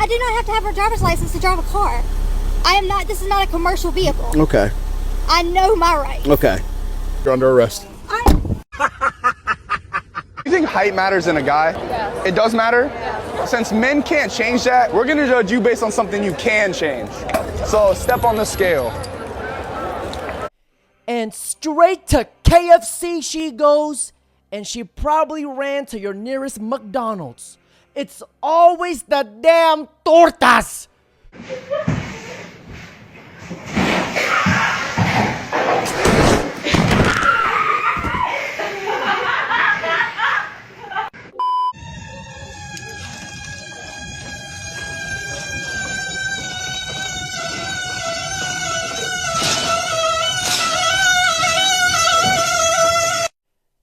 I do not have to have a driver's license to drive a car. I am not, this is not a commercial vehicle. Okay. I know my rights. Okay. You're under arrest. You think height matters in a guy? Yeah. It does matter? Yeah. Since men can't change that, we're gonna judge you based on something you can change. So step on the scale. And straight to KFC she goes, and she probably ran to your nearest McDonald's. It's always the damn tortas.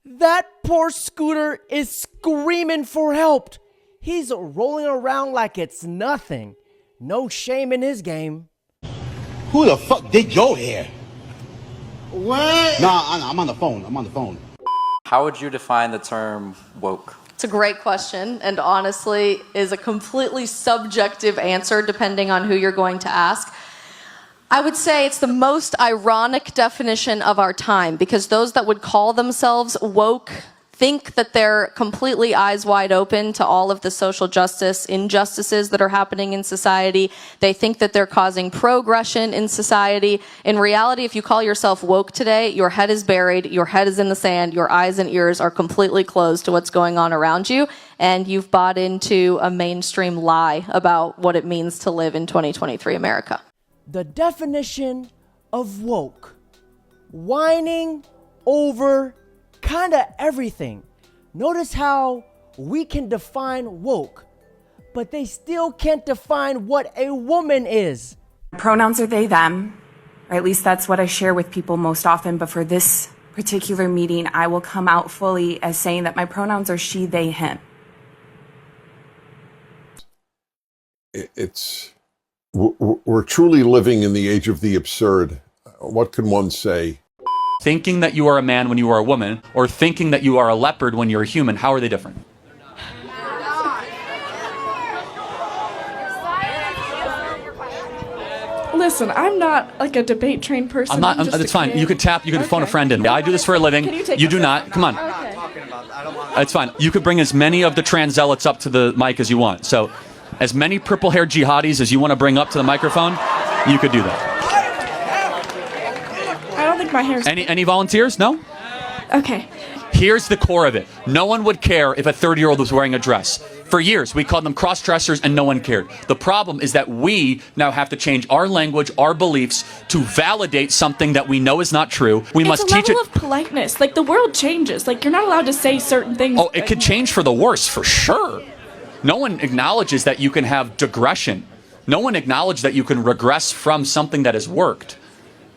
That poor Scooter is screaming for help. He's rolling around like it's nothing. No shame in his game. Who the fuck did your hair? What? Nah, I'm on the phone. How would you define the term woke? It's a great question, and honestly is a completely subjective answer depending on who you're going to ask. I would say it's the most ironic definition of our time, because those that would call themselves woke think that they're completely eyes wide open to all of the social justice injustices that are happening in society. They think that they're causing progression in society. In reality, if you call yourself woke today, your head is buried, your head is in the sand, your eyes and ears are completely closed to what's going on around you, and you've bought into a mainstream lie about what it means to live in 2023 America. The definition of woke: whining over kinda everything. Notice how we can define woke, but they still can't define what a woman is. Pronouns are they, them, or at least that's what I share with people most often, but for this particular meeting, I will come out fully as saying that my pronouns are she, they, him. We're truly living in the age of the absurd. What can one say? Thinking that you are a man when you are a woman, or thinking that you are a leopard when you're a human, how are they different? Listen, I'm not like a debate trained person. I'm not. It's fine. You could tap. You could phone a friend in. I do this for a living. You do not. Come on. It's fine. You could bring as many of the trans zealots up to the mic as you want. So, as many purple-haired jihadis as you want to bring up to the microphone, you could do that. I don't think my hair's... Any volunteers? No? Okay. Here's the core of it. No one would care if a 30-year-old was wearing a dress. For years, we called them cross-dressers and no one cared. The problem is that we now have to change our language, our beliefs, to validate something that we know is not true. We must teach it. It's a level of politeness. Like, the world changes. Like, you're not allowed to say certain things. Oh, it could change for the worse, for sure. No one acknowledges that you can have digression. No one acknowledges that you can regress from something that has worked.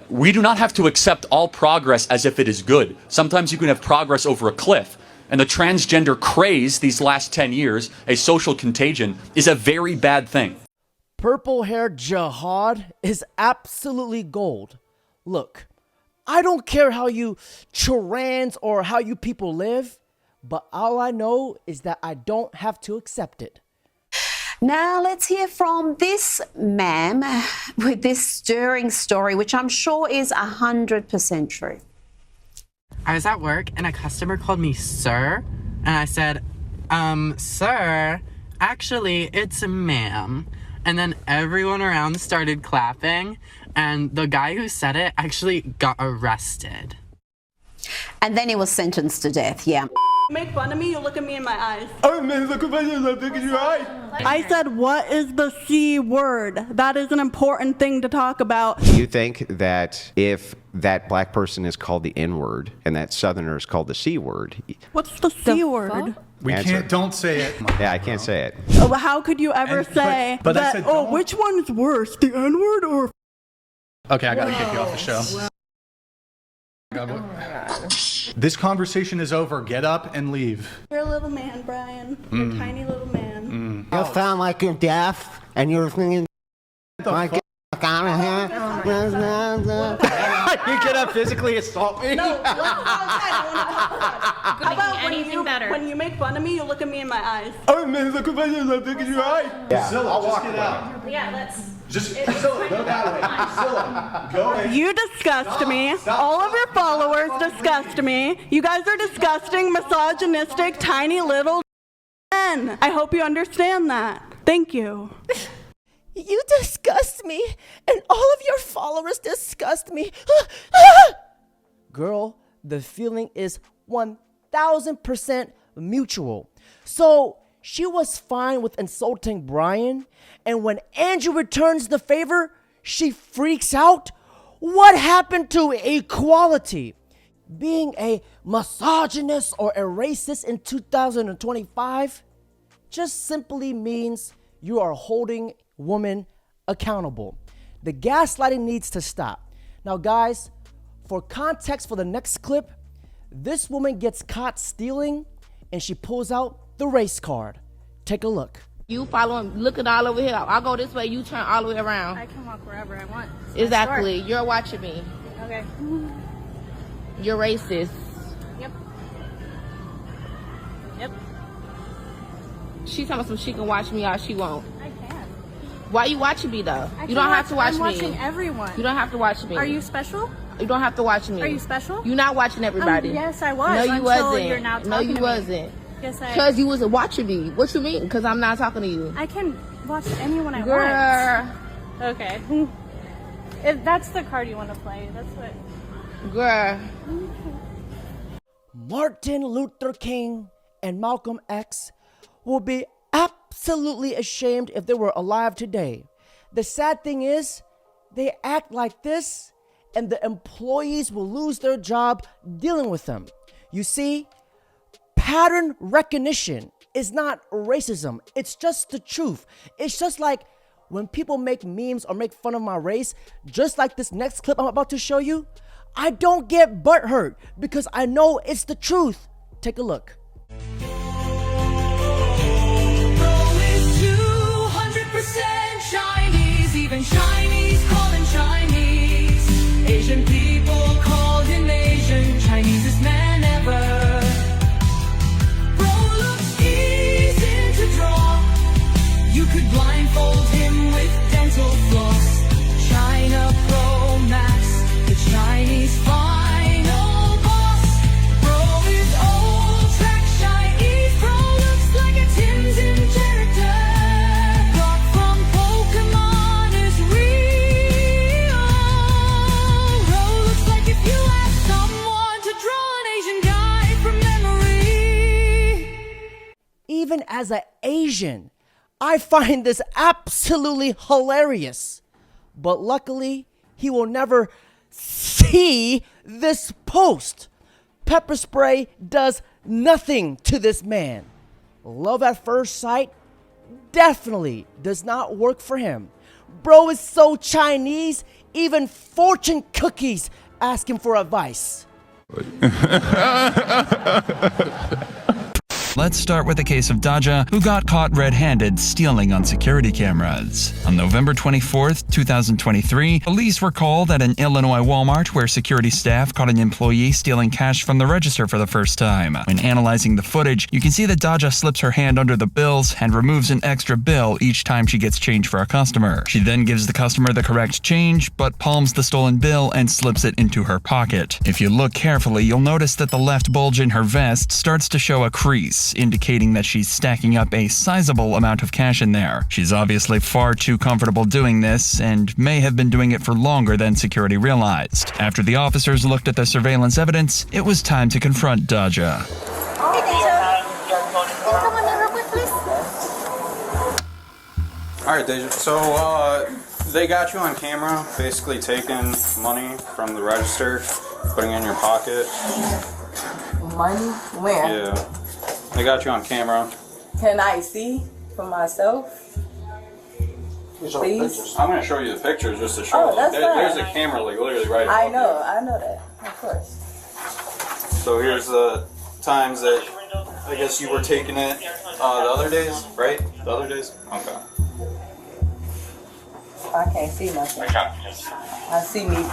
We do not have to accept all progress as if it is good. Sometimes you can have progress over a cliff. And the transgender craze these last 10 years, a social contagion, is a very bad thing. Purple-haired jihad is absolutely gold. Look, I don't care how you trans or how you people live, but all I know is that I don't have to accept it. Now let's hear from this ma'am with this stirring story, which I'm sure is 100% true. I was at work and a customer called me sir, and I said, sir, actually it's ma'am. And then everyone around started clapping, and the guy who said it actually got arrested. And then he was sentenced to death, yeah. Make fun of me, you look at me in my eyes. Oh, man, look at your eyes. I said, what is the C word? That is an important thing to talk about. Do you think that if that black person is called the N-word and that Southerner is called the C word? What's the C word? We can't, don't say it. Yeah, I can't say it. Oh, how could you ever say but that, I said, don't. which one's worse, the N-word or... Okay, I gotta kick you off the show. This conversation is over. Get up and leave. You're a little man, Brian. You're a tiny little man. You sound like you're deaf and you're thinking, get out of here. You're gonna physically assault me? No, let's go outside. I want to talk. How about anything better. when you make fun of me, you look at me in my eyes? Oh man, look at me, look at your eyes. Yeah, Priscilla, just get out. Yeah, let's. Just Priscilla, go that way. Priscilla, go away. You disgust me. All of your followers disgust me. You guys are disgusting, misogynistic, tiny little men. I hope you understand that. Thank you. You disgust me, and all of your followers disgust me. Girl, the feeling is 1000% mutual. So she was fine with insulting Brian, and when Andrew returns the favor, she freaks out. What happened to equality? Being a misogynist or a racist in 2025 just simply means you are holding women accountable. The gaslighting needs to stop. Now, guys, for context for the next clip, this woman gets caught stealing and she pulls out the race card. Take a look. You following, looking all over here. I'll go this way, you turn all the way around. I can walk wherever I want. Exactly. You're watching me. Okay. You're racist. Yep. Yep. She telling me she can watch me or she won't. I can. Why you watching me though? You don't have to watch me. I'm watching everyone. You don't have to watch me. Are you special? You don't have to watch me. Are you special? You're not watching everybody. Yes, I was. No, you until wasn't. You're now talking no, you to wasn't. Me. Yes, Because you wasn't watching me. What you mean? Because I'm not talking to you. I can watch anyone I Girl. want. Okay. If that's the card you want to play, that's what. Girl. Martin Luther King and Malcolm X will be absolutely ashamed if they were alive today. The sad thing is, they act like this, and the employees will lose their job dealing with them. You see, pattern recognition is not racism. It's just the truth. It's just like when people make memes or make fun of my race, just like this next clip I'm about to show you, I don't get butthurt because I know it's the truth. Take a look. 200% Chinese, even Chinese calling Chinese. Asian people called him Asian, Chinese man ever. Bro looks easy to draw. You could blindfold him with dental floss. China Pro Max, the Chinese final boss. Bro is old track Chinese. Bro looks like a Tim's in character. Got from Pokemon is real. Bro looks like if you ask someone to draw an Asian guy from memory. Even as an Asian, I find this absolutely hilarious. But luckily, he will never see this post. Pepper spray does nothing to this man. Love at first sight definitely does not work for him. Bro is so Chinese, even fortune cookies ask him for advice. Let's start with the case of Daja, who got caught red-handed stealing on security cameras. On November 24th, 2023, police were called at an Illinois Walmart where security staff caught an employee stealing cash from the register for the first time. When analyzing the footage, you can see that Daja slips her hand under the bills and removes an extra bill each time she gets change for a customer. She then gives the customer the correct change, but palms the stolen bill and slips it into her pocket. If you look carefully, you'll notice that the left bulge in her vest starts to show a crease, indicating that she's stacking up a sizable amount of cash in there. She's obviously far too comfortable doing this and may have been doing it for longer than security realized. After the officers looked at the surveillance evidence, it was time to confront Daja. Alright, Deja. So, they got you on camera, basically taking money from the register, putting it in your pocket. Money? Where? Yeah. They got you on camera. Can I see for myself? Please? I'm going to show you the pictures just to show. Oh, that's fine. There's a camera like literally right I above know that. Of course. So here's the times that I guess you were taking it the other days, right? The other days? Okay. I can't see nothing. I see me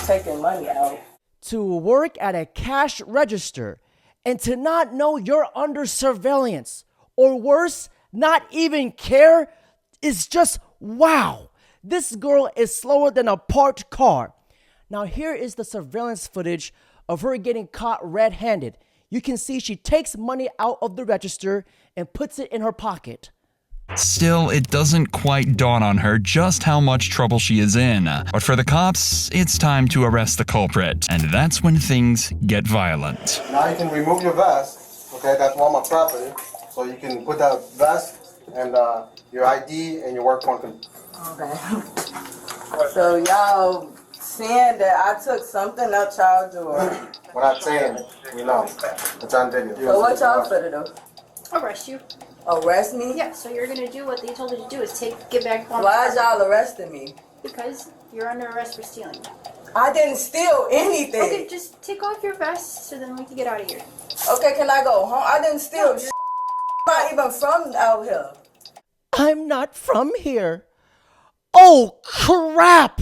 taking money out. To work at a cash register and to not know you're under surveillance, or worse, not even care, is just wow. This girl is slower than a parked car. Now here is the surveillance footage of her getting caught red-handed. You can see she takes money out of the register and puts it in her pocket. Still, it doesn't quite dawn on her just how much trouble she is in. But for the cops, it's time to arrest the culprit. And that's when things get violent. Now you can remove your vest. Okay, that's Walmart property. So you can put that vest and your ID and your work phone. Okay. So y'all saying that I took something up y'all doing? We're not saying it. We know. It's on video. So what y'all finna do? Arrest you. Arrest me? Yeah, so you're gonna do what they told you to do, is get back on. Why is y'all arresting me? Because you're under arrest for stealing. I didn't steal anything. Okay, just take off your vest so then we can get out of here. Okay, can I go home? I didn't steal shit. I'm not even from out here. I'm not from here. Oh, crap!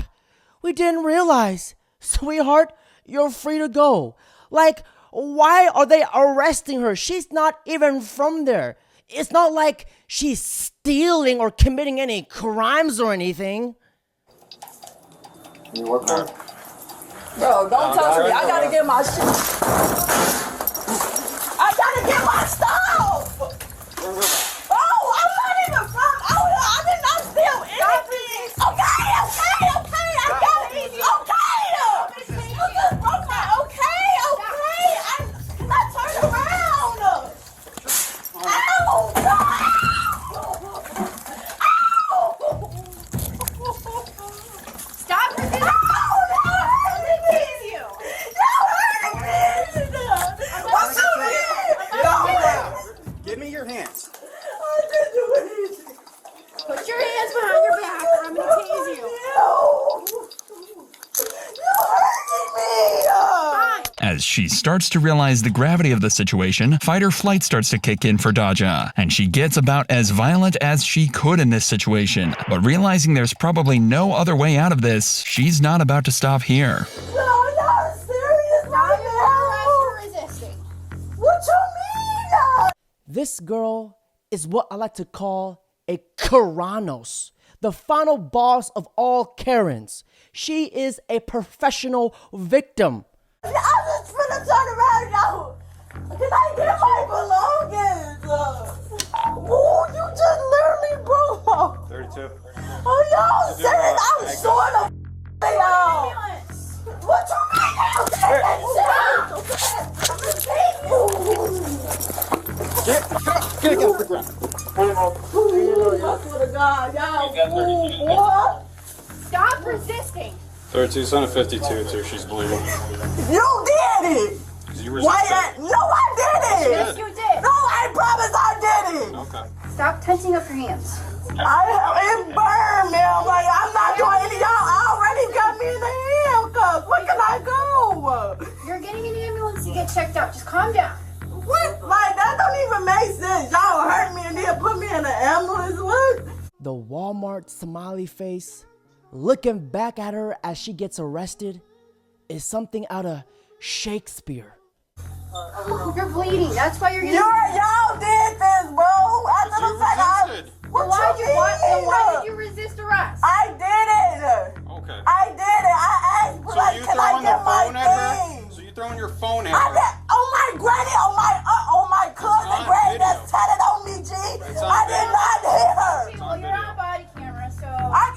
We didn't realize. Sweetheart, you're free to go. Like, why are they arresting her? She's not even from there. It's not like she's stealing or committing any crimes or anything. You work hard. Bro, don't touch me. I gotta get my shit. I gotta get my stuff. Oh, I'm not even from out here. I did not steal anything. Okay, I got it. Okay. You just broke my. Okay. Can I turn around? Ow! Stop resisting. Give me your hands. I didn't do anything. Put your hands behind your back or I'm gonna tase you. You're hurting me. As she starts to realize the gravity of the situation, fight or flight starts to kick in for Daja, and she gets about as violent as she could in this situation. But realizing there's probably no other way out of this, she's not about to stop here. No, you're serious right now. You're resisting. What you mean? This girl is what I like to call a Karanos, the final boss of all Karens. She is a professional victim. I'm just finna turn around now. Can I get my belongings? Ooh, you just literally broke my... 32. Oh, y'all serious? I'm short of y'all. What you mean? Get against the ground. I swear to God, y'all fool, boy. Stop resisting. 32, son of 52 too, she's bleeding. You did it. You Why? No, I didn't. Yes, you did. No, I promise I didn't. Okay. Stop tensing up your hands. It burned, man. Like, I'm not doing any. Y'all already got me in the handcuffs. Where can I go? You're getting an ambulance to get checked out. Just calm down. What? Like, that don't even make sense. Y'all hurt me and then put me in an ambulance. What? The Walmart smiley face, looking back at her as she gets arrested, is something out of Shakespeare. You're bleeding. That's why you're getting... Y'all did this, bro. Why did you resist arrest? I did it. Okay. I did it. I asked, So like, you can I throwing the get my phone at thing? her? So you throwing your phone at I her? did. Oh my granny, oh my cousin on granny video. that's tatted on me, G. It's on I did not hit her. Well, you're on body camera, so...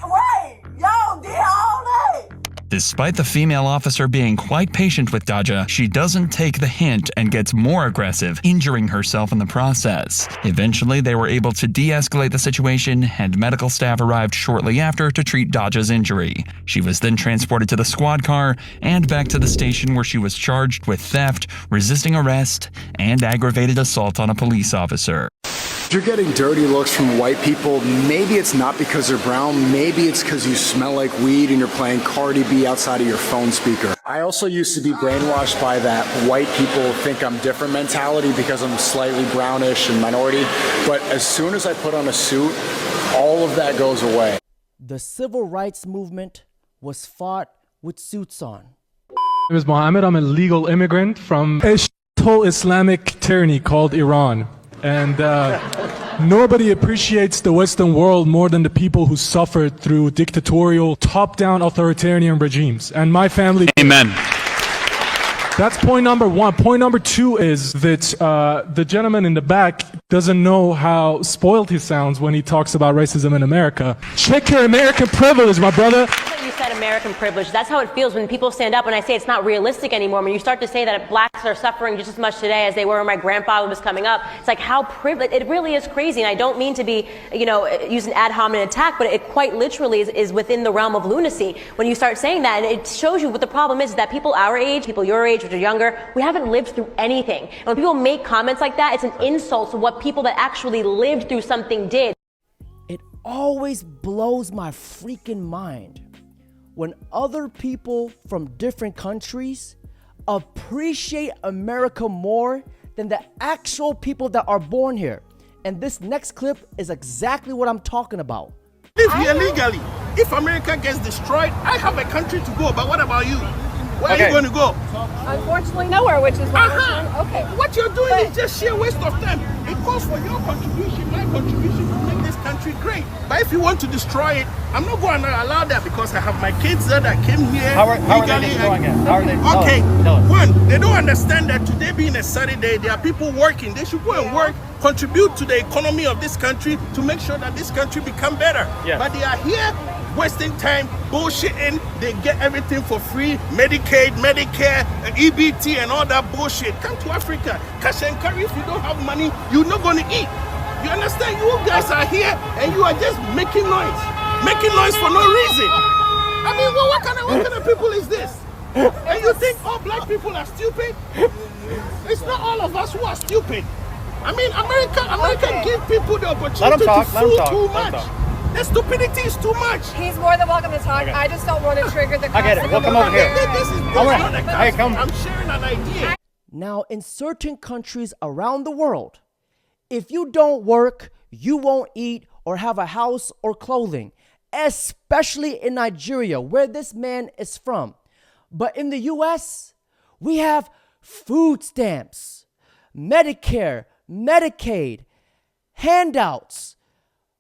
Wait, y'all did all that. Despite the female officer being quite patient with Daja, she doesn't take the hint and gets more aggressive, injuring herself in the process. Eventually, they were able to de-escalate the situation, and medical staff arrived shortly after to treat Daja's injury. She was then transported to the squad car and back to the station where she was charged with theft, resisting arrest, and aggravated assault on a police officer. If you're getting dirty looks from white people, maybe it's not because they're brown, maybe it's because you smell like weed and you're playing Cardi B outside of your phone speaker. I also used to be brainwashed by that white people think I'm different mentality because I'm slightly brownish and minority, but as soon as I put on a suit, all of that goes away. the civil rights movement was fought with suits on. My name is Mohammed. I'm a legal immigrant from a whole Islamic tyranny called Iran. And nobody appreciates the Western world more than the people who suffered through dictatorial, top-down authoritarian regimes. And my family... Amen. That's point number one. Point number two is that the gentleman in the back doesn't know how spoiled he sounds when he talks about racism in America. Check your American privilege, my brother. You said American privilege. That's how it feels when people stand up and I say it's not realistic anymore. When you start to say that blacks are suffering just as much today as they were when my grandfather was coming up, it's like how privileged. It really is crazy. And I don't mean to be, use an ad hominem attack, but it quite literally is within the realm of lunacy when you start saying that. And it shows you what the problem is that people our age, people your age, which are younger, we haven't lived through anything. And when people make comments like that, it's an insult to what people that actually lived through something did. It always blows my freaking mind when other people from different countries appreciate America more than the actual people that are born here. And this next clip is exactly what I'm talking about. Live here legally. If America gets destroyed, I have a country to go. But what about you? Where are you going to go? Unfortunately, nowhere, which is why we're saying, okay. What you're doing is just sheer waste of time. It calls for your contribution, my contribution to make this country great. But if you want to destroy it, I'm not going to allow that because I have my kids there that came here. How are they destroying it? How are they? Okay, one, they don't understand that today being a Saturday, there are people working. They should go and work, contribute to the economy of this country to make sure that this country become better. Yeah. But they are here wasting time, bullshitting. They get everything for free, Medicaid, Medicare, EBT and all that bullshit. Come to Africa, cash and carry. If you don't have money, you're not going to eat. You understand? You guys are here and you are just making noise for no reason. I mean, well, what kind of people is this? And you think all black people are stupid? It's not all of us who are stupid. I mean, America give people the opportunity to fool too much. The stupidity is too much. He's more than welcome to talk. Okay. I just don't want to trigger the I get it. We'll come over here. I'm sharing an idea. Now, in certain countries around the world, if you don't work, you won't eat or have a house or clothing, especially in Nigeria, where this man is from. But in the US, we have food stamps, Medicare, Medicaid, handouts,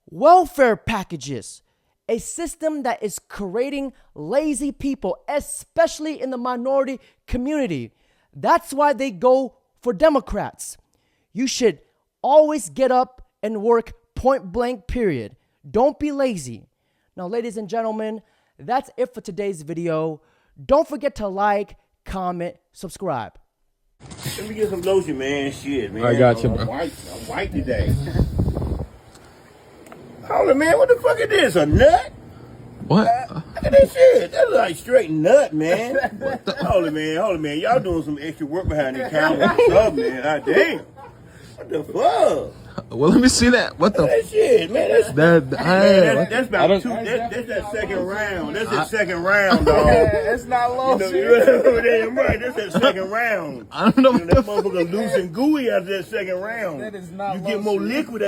welfare packages, a system that is creating lazy people, especially in the minority community. That's why they go for Democrats. You should always get up and work, point blank, period. Don't be lazy. Now, ladies and gentlemen, that's it for today's video. Don't forget to like, comment, subscribe. Let me get some lotion, man. Shit, man. I got you, bro. I'm white today. Hold on, man. What the fuck is this? A nut? What? Look at that shit. That look like straight nut, man. Hold on, man. Y'all doing some extra work behind the counter. What's up, man? Ah, damn. What the fuck? Well, let me see that. What the? That shit, man. That's about two. That's that second round. That's that second round, dog. It's not low. Damn right. That's that second round. I don't know. That motherfucker loose and gooey after that second round. That is not. You get more liquid.